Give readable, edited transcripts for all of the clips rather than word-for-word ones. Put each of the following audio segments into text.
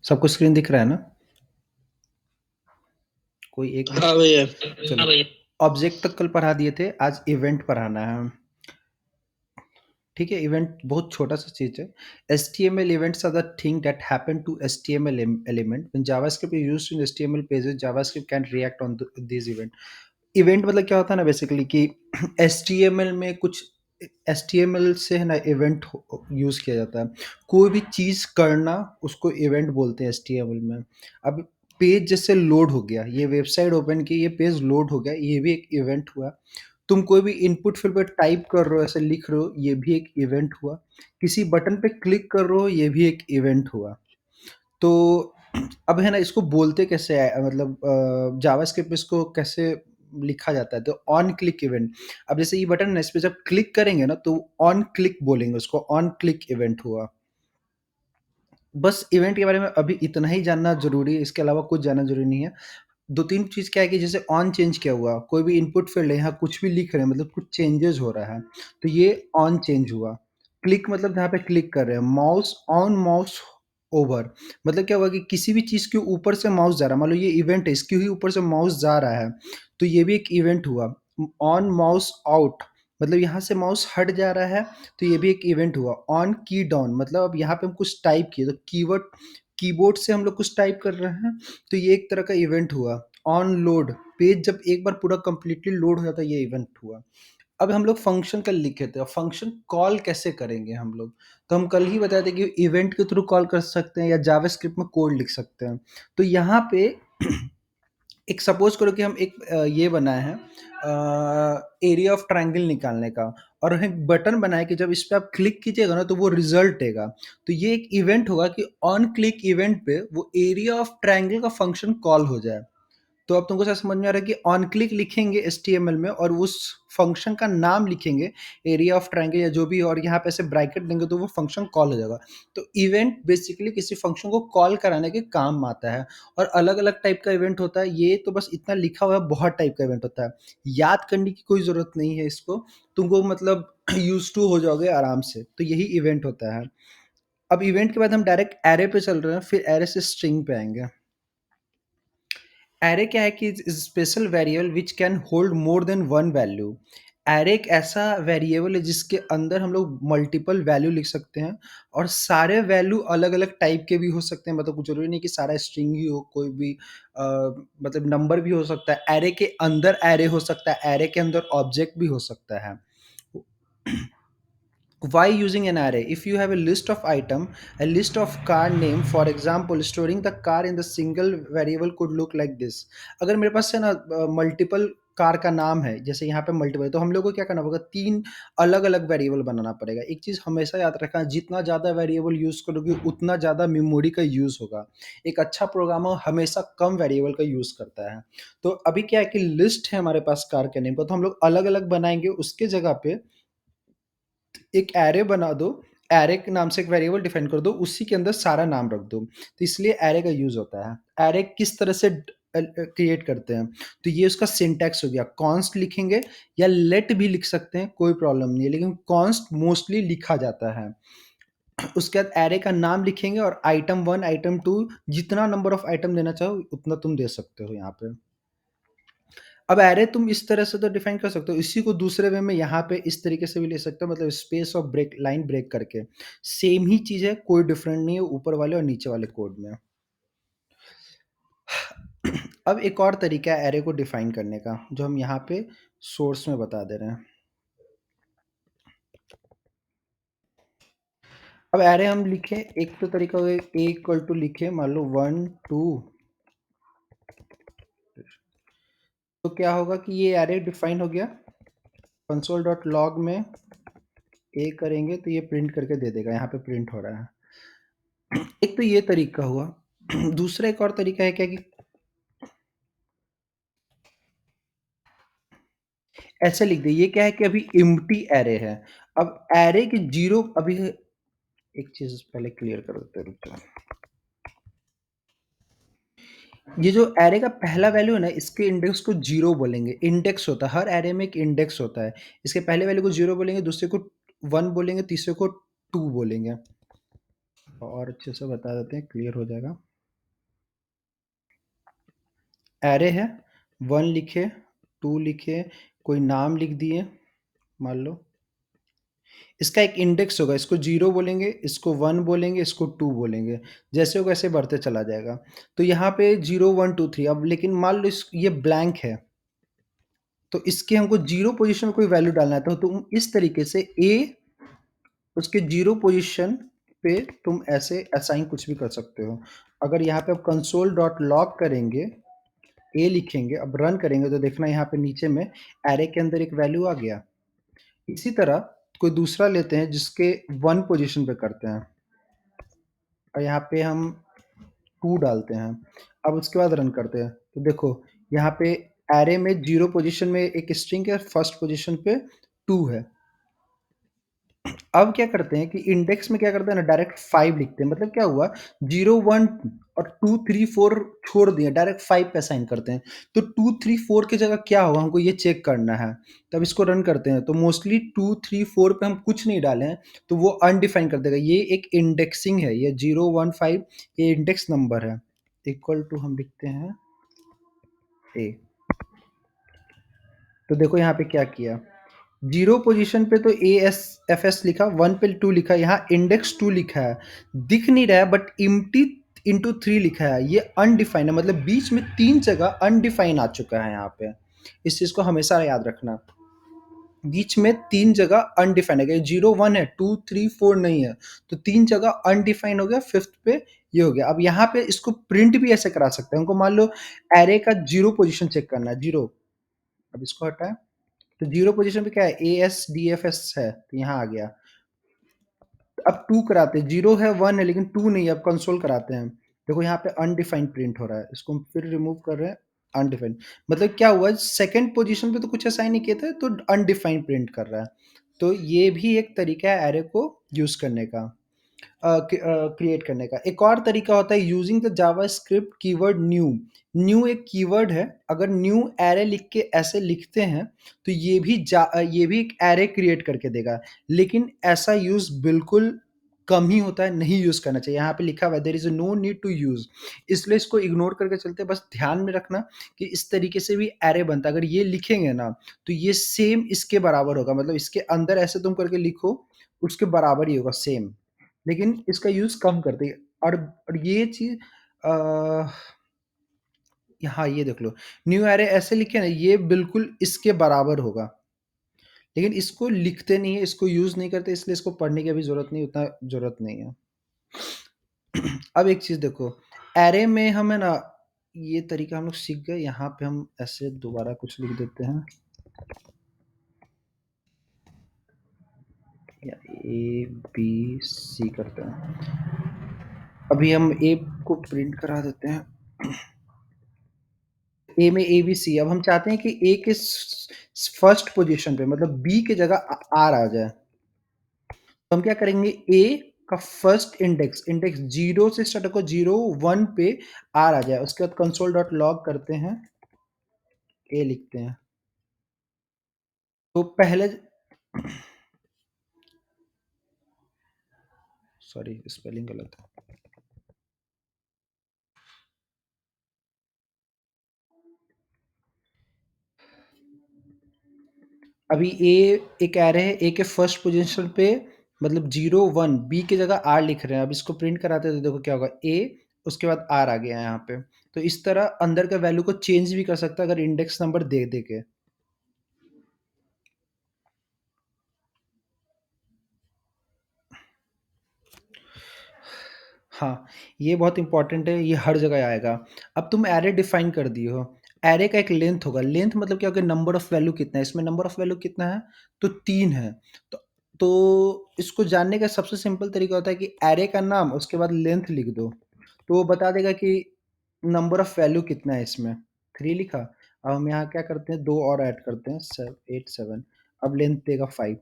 सबको स्क्रीन दिख रहा है ना? कोई एक मिनट। हाँ भैया। चलो, ऑब्जेक्ट तक कल पढ़ा दिए थे, आज इवेंट पढ़ाना है। ठीक है, इवेंट बहुत छोटा सा चीज है। HTML events are the thing that happen to HTML element when JavaScript is used in HTML pages. JavaScript can react on these event. Event मतलब क्या होता है ना, बेसिकली कि HTML में कुछ HTML से है ना इवेंट यूज किया जाता है। कोई भी चीज करना उसको इवेंट बोलते हैं HTML में। अब पेज जैसे लोड हो गया, ये वेबसाइट ओपन की, ये पेज लोड हो गया, ये भी एक इवेंट हुआ। तुम कोई भी इनपुट फील्ड पे टाइप कर रहे हो, ऐसे लिख रहे हो, ये भी एक इवेंट हुआ। किसी बटन पे क्लिक कर रहे हो, ये भी एक इवेंट हुआ। तो अब है ना, इसको बोलते कैसे है, मतलब जावास्क्रिप्ट में इसको कैसे लिखा जाता है? तो ऑन क्लिक इवेंट। अब जैसे ये बटन है, इस पे जब क्लिक करेंगे ना तो ऑन क्लिक बोलेंगे उसको, ऑन क्लिक इवेंट हुआ। बस इवेंट के बारे में अभी इतना ही जानना जरूरी है, इसके अलावा कुछ जानना जरूरी नहीं है। दो तीन चीज क्या है कि जैसे ऑन चेंज क्या हुआ, कोई भी इनपुट फील्ड है, यहाँ कुछ भी लिख रहे हैं, मतलब कुछ चेंजेस हो रहा है, तो ये ऑन चेंज हुआ। क्लिक मतलब जहाँ पे क्लिक कर रहे हैं, माउस ऑन, माउस ओवर, मतलब क्या हुआ कि किसी भी चीज के ऊपर से माउस जा रहा है, मान लो ये इवेंट है, इसके ही ऊपर से माउस जा रहा है, तो ये भी एक इवेंट हुआ। ऑन माउस आउट, मतलब यहाँ से माउस हट जा रहा है, तो ये भी एक इवेंट हुआ। ऑन की डाउन, मतलब अब यहाँ पे हम कुछ टाइप किए, तो कीवर्ड, कीबोर्ड से हम लोग कुछ टाइप कर रहे हैं, तो ये एक तरह का इवेंट हुआ। ऑन लोड, पेज जब एक बार पूरा कंप्लीटली लोड हो जाता है, ये इवेंट हुआ। अब हम लोग फंक्शन कल लिखे थे, अब फंक्शन कॉल कैसे करेंगे हम लोग? तो हम कल ही बताए थे कि इवेंट के थ्रू कॉल कर सकते हैं या जावास्क्रिप्ट में कोड लिख सकते हैं। तो यहाँ पे एक सपोज करो कि हम एक ये बनाए हैं, एरिया ऑफ ट्रायंगल निकालने का, और एक बटन बनाए कि जब इस पे आप क्लिक कीजिएगा ना तो वो रिजल्ट देगा। तो ये एक इवेंट होगा कि ऑन क्लिक इवेंट पे वो एरिया ऑफ ट्रायंगल का फंक्शन कॉल हो जाए। तो अब तुमको शायद समझ में आ रहा है कि ऑन क्लिक लिखेंगे HTML में और उस फंक्शन का नाम लिखेंगे, एरिया ऑफ ट्रायंगल या जो भी, और यहाँ पे ऐसे ब्रैकेट देंगे तो वो फंक्शन कॉल हो जाएगा। तो इवेंट बेसिकली किसी फंक्शन को कॉल कराने के काम आता है। और अलग अलग टाइप का इवेंट होता है, ये तो बस इतना लिखा हुआ है, बहुत टाइप का इवेंट होता है, याद करने की कोई ज़रूरत नहीं है इसको, तुमको मतलब यूज टू हो जाओगे आराम से। तो यही इवेंट होता है। अब इवेंट के बाद हम डायरेक्ट एरे पे चल रहे हैं, फिर एरे से स्ट्रिंग पे आएंगे। एरे क्या है कि special variable which can hold more than one value. Array एक ऐसा वेरिएबल है जिसके अंदर हम लोग मल्टीपल वैल्यू लिख सकते हैं, और सारे वैल्यू अलग अलग टाइप के भी हो सकते हैं, मतलब कुछ जरूरी नहीं कि सारा स्ट्रिंग ही हो, कोई भी मतलब नंबर भी हो सकता है, एरे के अंदर एरे हो सकता है, एरे के अंदर ऑब्जेक्ट भी हो सकता है। Why using an array? If you have a list of item, a list of car name, for example, storing the car in the single variable could look like this. अगर मेरे पास है ना मल्टीपल कार का नाम है, जैसे यहाँ पे मल्टीपल, तो हम लोग को क्या करना होगा, तीन अलग अलग वेरिएबल बनाना पड़ेगा। एक चीज हमेशा याद रखना, जितना ज्यादा वेरिएबल यूज करोगे उतना ज्यादा मेमोरी का यूज होगा। एक अच्छा प्रोग्रामर हमेशा कम वेरिएबल का यूज करता है। तो अभी क्या है कि लिस्ट है हमारे पास कार के नेम पर, तो हम लोग अलग अलग बनाएंगे, उसके जगह पे एक एरे बना दो, एरे के नाम से एक वेरिएबल डिफाइन कर दो, उसी के अंदर सारा नाम रख दो। तो इसलिए एरे का यूज होता है। एरे किस तरह से क्रिएट करते हैं, तो ये उसका सिंटैक्स हो गया। कॉन्स्ट लिखेंगे या लेट भी लिख सकते हैं, कोई प्रॉब्लम नहीं है, लेकिन कॉन्स्ट मोस्टली लिखा जाता है। उसके बाद एरे का नाम लिखेंगे और आइटम 1 आइटम 2, जितना नंबर ऑफ आइटम देना चाहो उतना तुम दे सकते हो यहाँ पे। अब एरे तुम इस तरह से तो डिफाइन कर सकते हो, इसी को दूसरे वे में यहाँ पे इस तरीके से भी ले सकते हो, मतलब स्पेस और ब्रेक, लाइन ब्रेक करके। सेम ही चीज है, कोई डिफरेंट नहीं है ऊपर वाले और नीचे वाले कोड में। अब एक और तरीका है एरे को डिफाइन करने का, जो हम यहाँ पे सोर्स में बता दे रहे हैं। अब एरे हम लिखे, एक तो तरीका हो गया ए इक्वल टू लिखे, मान लो 1 2, तो क्या होगा कि ये एरे डिफाइन हो गया। कंसोल डॉट लॉग में ए करेंगे तो ये प्रिंट करके दे देगा, यहाँ पे प्रिंट हो रहा है। एक तो ये तरीका हुआ। दूसरा एक और तरीका है क्या कि ऐसे लिख दे, ये क्या है कि अभी एम्प्टी एरे है। अब एरे के जीरो, अभी एक चीज पहले क्लियर कर देते हैं, रुक जाओ। ये जो एरे का पहला वैल्यू है ना, इसके इंडेक्स को जीरो बोलेंगे। इंडेक्स होता है, हर एरे में एक इंडेक्स होता है। इसके पहले वैल्यू को जीरो बोलेंगे, दूसरे को वन बोलेंगे, तीसरे को टू बोलेंगे। और अच्छे से बता देते हैं, क्लियर हो जाएगा। एरे है, 1 लिखे, 2 लिखे, कोई नाम लिख दिए, मान लो। इसका एक इंडेक्स होगा, इसको 0 बोलेंगे, इसको 1 बोलेंगे, इसको 2 बोलेंगे। जैसे होगा वैसे बढ़ते चला जाएगा। तो यहाँ पे 0, 1, 2, 3 अब लेकिन मान लो इस ये ब्लैंक है, तो इसके हमको 0 पोज़ीशन में कोई वैल्यू डालना है, तो तुम इस तरीके से उसके 0 पोज़ीशन पे तुम ऐसे असाइन कुछ भी कर सकते हो। अगर यहाँ पे आप console.log करेंगे, लिखेंगे, अब रन करेंगे तो देखना यहाँ पे नीचे में एरे के अंदर एक वैल्यू आ गया। इसी तरह कोई दूसरा लेते हैं जिसके 1 पोज़ीशन पे करते हैं और यहाँ पे हम 2 डालते हैं। अब उसके बाद रन करते हैं, तो देखो यहाँ पे एरे में 0 पोज़ीशन में एक स्ट्रिंग है, फर्स्ट पोज़ीशन पे 2 है। अब क्या करते हैं कि इंडेक्स में क्या करते हैं ना, डायरेक्ट 5 लिखते हैं। मतलब क्या हुआ, 0, 1 और 2, 3, 4 छोड़ दिए, डायरेक्ट 5 पे असाइन करते हैं। तो 2, 3, 4 की जगह क्या होगा, हमको ये चेक करना है। तब इसको रन करते हैं, तो मोस्टली 2, 3, 4 पे हम कुछ नहीं डाले हैं, तो वो अनडिफाइन कर देगा। ये एक इंडेक्सिंग है, ये 0, 1, 5 ये इंडेक्स नंबर है। इक्वल टू हम लिखते हैं ए। तो देखो यहाँ पे क्या किया, 0 पोजीशन पे तो ASFS लिखा, 1 पे 2 लिखा, यहाँ इंडेक्स 2 लिखा है, दिख नहीं रहा है, बट एम्प्टी इंटू 3 लिखा है। ये अनडिफाइंड है, मतलब बीच में 3 जगह अनडिफाइन आ चुका है यहाँ पे। इस चीज़ को हमेशा याद रखना। बीच में 3 जगह अनडिफाइन है, 0, 1 है, 2, 3, 4 नहीं है, तो 3 जगह अनडिफाइन हो गया, 5th पे ये हो गया। अब यहाँ पे इसको प्रिंट भी ऐसे करा सकते हैं। हमको मान लो एरे का 0 पोजीशन चेक करना है, 0। अब इसको हटाएं, तो 0 पोजीशन पे क्या है, ASDFS है, तो यहाँ आ गया। अब 2 कराते हैं, 0 है, 1 है, लेकिन 2 नहीं है, अब कंसोल कराते हैं। देखो यहाँ पे अनडिफाइंड प्रिंट हो रहा है, इसको हम फिर रिमूव कर रहे हैं, अनडिफाइंड। मतलब क्या हुआ, सेकंड पोजीशन पे तो कुछ असाइन नहीं किए थे, तो अनडिफाइंड प्रिंट कर रहा है। तो ये भी एक तरीका है एरे को यूज़ करने का, क्रिएट करने का। एक और तरीका होता है using the JavaScript keyword new. New एक कीवर्ड है, अगर न्यू एरे लिख के ऐसे लिखते हैं तो ये भी एक एरे क्रिएट करके देगा, लेकिन ऐसा यूज़ बिल्कुल कम ही होता है, नहीं यूज़ करना चाहिए। यहाँ पे लिखा हुआ है there is no need to use, इसलिए इसको इग्नोर करके चलते हैं। बस ध्यान में रखना कि इस तरीके से भी एरे बनता है। अगर ये लिखेंगे ना तो ये सेम इसके बराबर होगा, मतलब इसके अंदर ऐसे तुम करके लिखो, उसके बराबर ही होगा सेम, लेकिन इसका यूज़ कम करते हैं। और ये चीज़ हाँ, ये देख लो, न्यू एरे ऐसे लिखे ना, ये बिल्कुल इसके बराबर होगा, लेकिन इसको लिखते नहीं है, इसको यूज़ नहीं करते, इसलिए इसको पढ़ने की अभी ज़रूरत नहीं, उतना ज़रूरत नहीं है। अब एक चीज़ देखो, एरे में हम है ना, ये तरीका हम लोग सीख गए। यहाँ पे हम ऐसे दोबारा कुछ लिख देते हैं, या ABC करते हैं। अभी हम ए को प्रिंट करा देते हैं। ए में ABC, अब हम चाहते हैं कि ए के फर्स्ट पोजीशन पे, मतलब बी की जगह आर आ जाए। तो हम क्या करेंगे, ए का फर्स्ट इंडेक्स, इंडेक्स 0 से स्टार्ट होकर 0, 1 पे आर आ जाए। उसके बाद console.log करते हैं, ए लिखते हैं। तो पहले सॉरी, स्पेलिंग गलत है। अभी ए एक एरे है, ए के फर्स्ट पोजीशन पे मतलब 0, 1 बी की जगह आर लिख रहे हैं। अब इसको प्रिंट कराते हैं तो देखो क्या होगा, ए उसके बाद आर आ गया है यहाँ पे। तो इस तरह अंदर का वैल्यू को चेंज भी कर सकता है अगर इंडेक्स नंबर दे दे के। हाँ, ये बहुत इंपॉर्टेंट है, ये हर जगह आएगा। अब तुम एरे डिफाइन कर दिए हो, एरे का एक लेंथ होगा। लेंथ मतलब क्या होगा, नंबर ऑफ वैल्यू कितना है, इसमें नंबर ऑफ वैल्यू कितना है, तो 3 है। तो इसको जानने का सबसे सिंपल तरीका होता है कि एरे का नाम उसके बाद लेंथ लिख दो, तो वो बता देगा कि नंबर ऑफ वैल्यू कितना है इसमें। 3 लिखा, अब हम यहाँ क्या करते हैं, 2 और ऐड करते हैं, 8, 7। अब लेंथ देगा 5।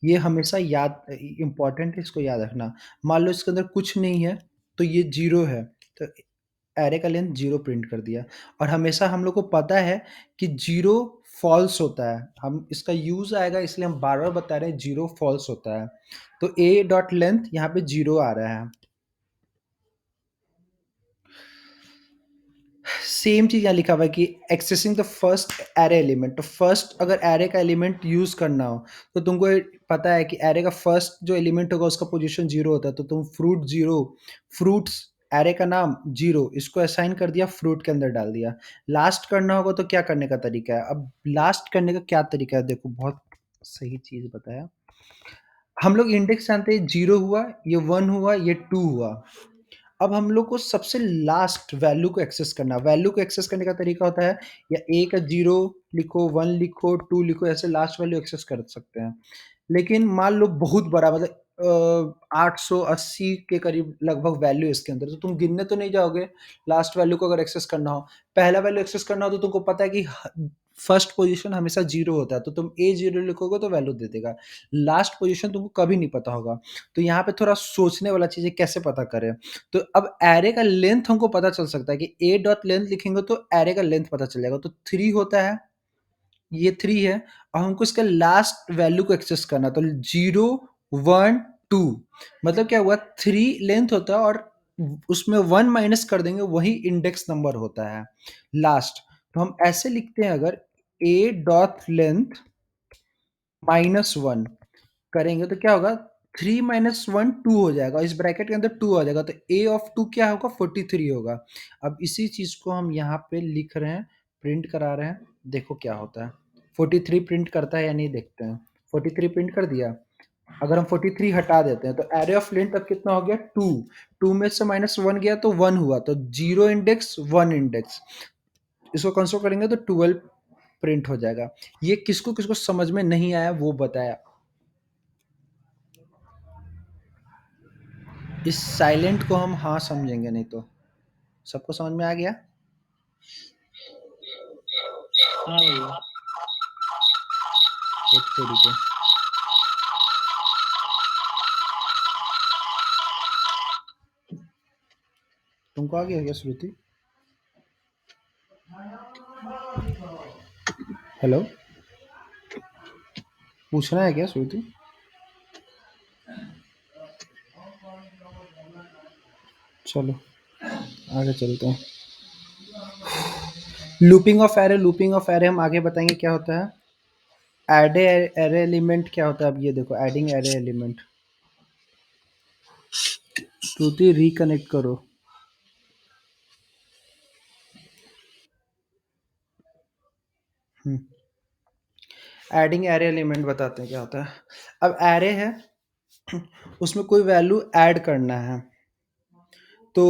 ये हमेशा याद इम्पोर्टेंट है, इसको याद रखना। मान लो इसके अंदर कुछ नहीं है, तो ये 0 है, तो एरे का लेंथ 0 प्रिंट कर दिया। और हमेशा हम लोग को पता है कि 0 फॉल्स होता है, हम इसका यूज़ आएगा इसलिए हम बार-बार बता रहे हैं 0 फॉल्स होता है। तो a डॉट लेंथ यहाँ पे 0 आ रहा है। सेम चीज़ यहाँ लिखा हुआ है कि accessing the first array element. तो फर्स्ट अगर एरे का एलिमेंट यूज़ करना हो तो तुमको पता है कि एरे का फर्स्ट जो एलिमेंट होगा उसका पोजीशन 0 होता है, तो तुम फ्रूट 0, फ्रूट्स एरे का नाम 0 इसको असाइन कर दिया, फ्रूट के अंदर डाल दिया। लास्ट करना होगा तो क्या करने का तरीका है? अब लास्ट करने का क्या तरीका है? देखो बहुत सही चीज़ बताया। हम लोग इंडेक्स जानते हैं, 0 हुआ, ये 1 हुआ, ये 2 हुआ। अब हम लोग को सबसे लास्ट वैल्यू को एक्सेस करना है। वैल्यू को एक्सेस करने का तरीका होता है या ए का 0 लिखो, 1 लिखो, 2 लिखो, ऐसे लास्ट वैल्यू एक्सेस कर सकते हैं। लेकिन मान लो बहुत बड़ा मतलब 880 के करीब लगभग वैल्यू है इसके अंदर, तो तुम गिनने तो नहीं जाओगे लास्ट वैल्यू को अगर एक्सेस करना हो। पहला वैल्यू एक्सेस करना हो तो तुमको पता है कि फर्स्ट पोजीशन हमेशा 0 होता है, तो तुम A0 लिखोगे तो वैल्यू दे देगा। लास्ट पोजीशन तुमको कभी नहीं पता होगा। तो यहाँ पे थोड़ा सोचने वाला चीज़ है, कैसे पता करें? तो अब एरे का लेंथ हमको पता चल सकता है कि a डॉट लेंथ लिखेंगे तो एरे का लेंथ पता चल जाएगा। तो 3 होता है, ये 3 है और हमको इसका लास्ट वैल्यू को एक्सेस करना, तो 0 1 2 मतलब क्या हुआ, 3 लेंथ होता है और उसमें 1 माइनस कर देंगे, वही इंडेक्स नंबर होता है लास्ट। तो हम ऐसे लिखते हैं, अगर a डॉट लेंथ -1 करेंगे तो क्या होगा, 3 माइनस 1 2 हो जाएगा, इस ब्रैकेट के अंदर 2 आ जाएगा, तो a ऑफ 2 क्या होगा, 43 होगा। अब इसी चीज को हम यहाँ पे लिख रहे हैं, प्रिंट करा रहे हैं, देखो क्या होता है। 43 प्रिंट करता है या नहीं देखते हैं। 43 प्रिंट कर दिया। अगर हम 43 हटा देते हैं तो एरे ऑफ लेंथ अब कितना हो गया, 2। 2 में से -1 गया तो 1 हुआ, तो 0 इंडेक्स 1 इंडेक्स, इसको कंसोल करेंगे तो 12 प्रिंट हो जाएगा। ये किसको किसको समझ में नहीं आया वो बताया। इस साइलेंट को हम हाँ समझेंगे, नहीं तो सबको समझ में आ गया। हाँ भैया। एक तरीके तुमको आ गया क्या श्रुति? हेलो, पूछना है क्या श्रुति? चलो आगे चलते हैं। Looping of array, looping of array हम आगे बताएंगे क्या होता है। एड एरे एलिमेंट क्या होता है, अब ये देखो, एडिंग एरे एलिमेंट। श्रुति रिकनेक्ट करो। एडिंग एरे एलिमेंट बताते हैं क्या होता है। अब एरे है, उसमें कोई वैल्यू ऐड करना है, तो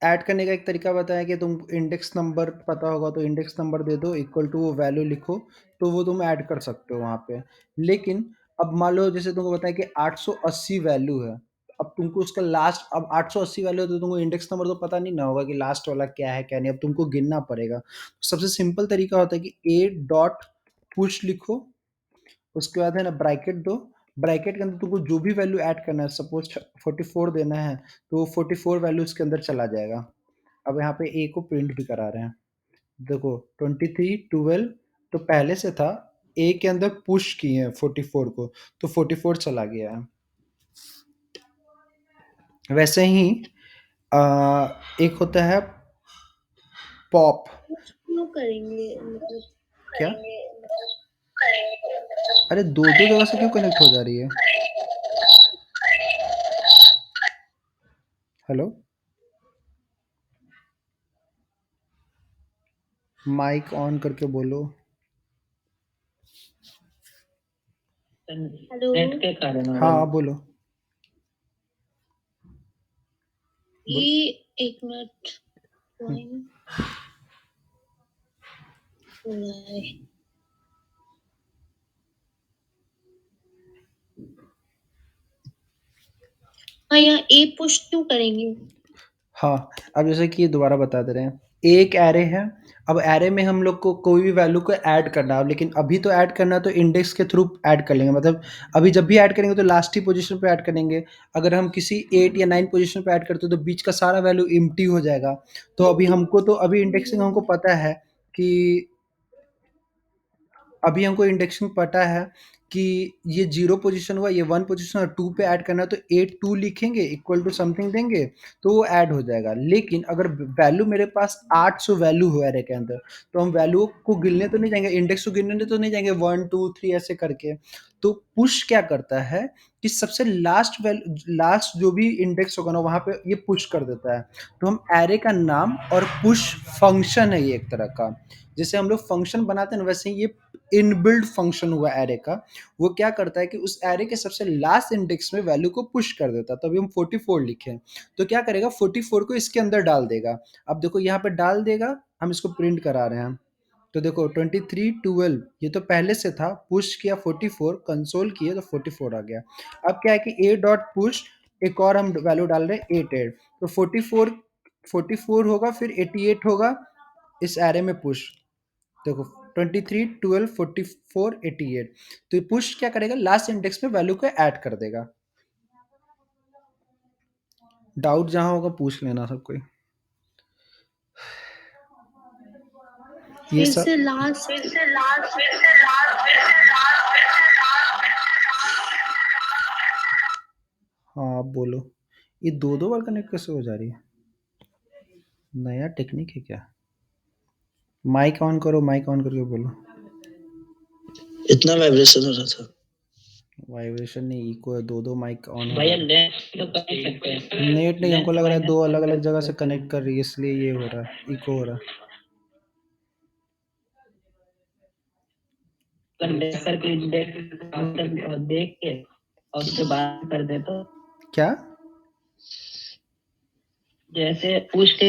ऐड करने का एक तरीका बताया कि तुम इंडेक्स नंबर पता होगा तो इंडेक्स नंबर दे दो, इक्वल टू वो वैल्यू लिखो, तो वो तुम ऐड कर सकते हो वहाँ पे। लेकिन अब मान लो जैसे तुमको बताया कि 880 वैल्यू है, अब तुमको उसका लास्ट, अब 880 वैल्यू है तो तुमको इंडेक्स नंबर तो पता नहीं ना होगा कि लास्ट वाला क्या है क्या नहीं, अब तुमको गिनना पड़ेगा। तो सबसे सिंपल तरीका होता है कि ए डॉट पुश लिखो, उसके बाद है ना ब्रैकेट दो, ब्रैकेट के अंदर तुमको जो भी वैल्यू ऐड करना है, सपोज 44 देना है तो वो 44 वैल्यू उसके अंदर चला जाएगा। अब यहाँ पे ए को प्रिंट भी करा रहे हैं, देखो 23 12 तो पहले से था, ए के अंदर पुश किए हैं 44 को, तो 44 चला गया है। वैसे ही एक होता है पॉप। क्यों करेंगे मतलब? क्या? अरे दो दो जगह से क्यों कनेक्ट हो जा रही है? हेलो, माइक ऑन करके बोलो। हेलो। नेट के कारण हो रहा हाँ है। बोलो। ये एक मिनट हाँ, यहाँ ए पुश क्यों करेंगे? हाँ, अब जैसे कि दोबारा बता दे रहे हैं, एक एरे है, अब एरे में हम लोग को कोई भी वैल्यू को ऐड करना है, लेकिन अभी तो ऐड करना है तो इंडेक्स के थ्रू ऐड कर लेंगे, मतलब अभी जब भी ऐड करेंगे तो लास्ट ही पोजीशन पे ऐड करेंगे। अगर हम किसी 8 या 9 पोजीशन पे ऐड करते हैं तो बीच का सारा वैल्यू एम्प्टी हो जाएगा। तो अभी हमको तो अभी इंडेक्सिंग हमको पता है कि कि ये 0 पोजीशन हुआ, ये 1 पोजीशन और 2 पे ऐड करना है, तो 8 2 लिखेंगे इक्वल टू समथिंग देंगे तो वो ऐड हो जाएगा। लेकिन अगर वैल्यू मेरे पास 800 वैल्यू हुआ है के अंदर, तो हम वैल्यू को गिनने तो नहीं जाएंगे, इंडेक्स को गिनने तो नहीं जाएंगे 1 2 3 ऐसे करके। तो पुश क्या करता है कि सबसे लास्ट जो भी इंडेक्स होगा ना वहां पे ये पुश कर देता है। तो हम एरे का नाम और पुश फंक्शन है ये एक तरह का, जैसे हम लोग फंक्शन बनाते हैं ना वैसे ही ये इनबिल्ड फंक्शन हुआ एरे का। वो क्या करता है कि उस एरे के सबसे लास्ट इंडेक्स में वैल्यू को पुश कर देता है। तभी हम 44 लिखें तो क्या करेगा 44 को इसके अंदर डाल देगा। अब देखो यहाँ पे डाल देगा, हम इसको प्रिंट करा रहे हैं। तो देखो 23 12 ये तो पहले से था, पुश किया 44 कंसोल किए तो 44 आ गया। अब क्या है कि a डॉट पुश एक और हम वैल्यू डाल रहे हैं 88, तो 44 होगा फिर 88 होगा इस एरे में पुश। देखो 23 12 44 88, तो ये पुश क्या करेगा लास्ट इंडेक्स में वैल्यू को ऐड कर देगा। डाउट जहां होगा पूछ लेना सब कोई। ये फिर सब से लास्ट हाँ आप बोलो, ये दो दो बार कनेक्ट कैसे हो जा रही है? नया टेक्निक है क्या? माइक ऑन करो, माइक ऑन करके बोलो। इतना वाइब्रेशन हो रहा था। वाइब्रेशन नहीं, इको है, दो दो माइक ऑन हो भैया रहा नेट तो कर ही सकते है। हैं। नेट नहीं, हमको लग रहा है दो अलग अलग जगह से नेट कनेक्ट कर रही है इसलिए ये हो रहा है, इको हो रहा है। करके देख के और उसके बाद कर दे तो क्या जैसे पुश के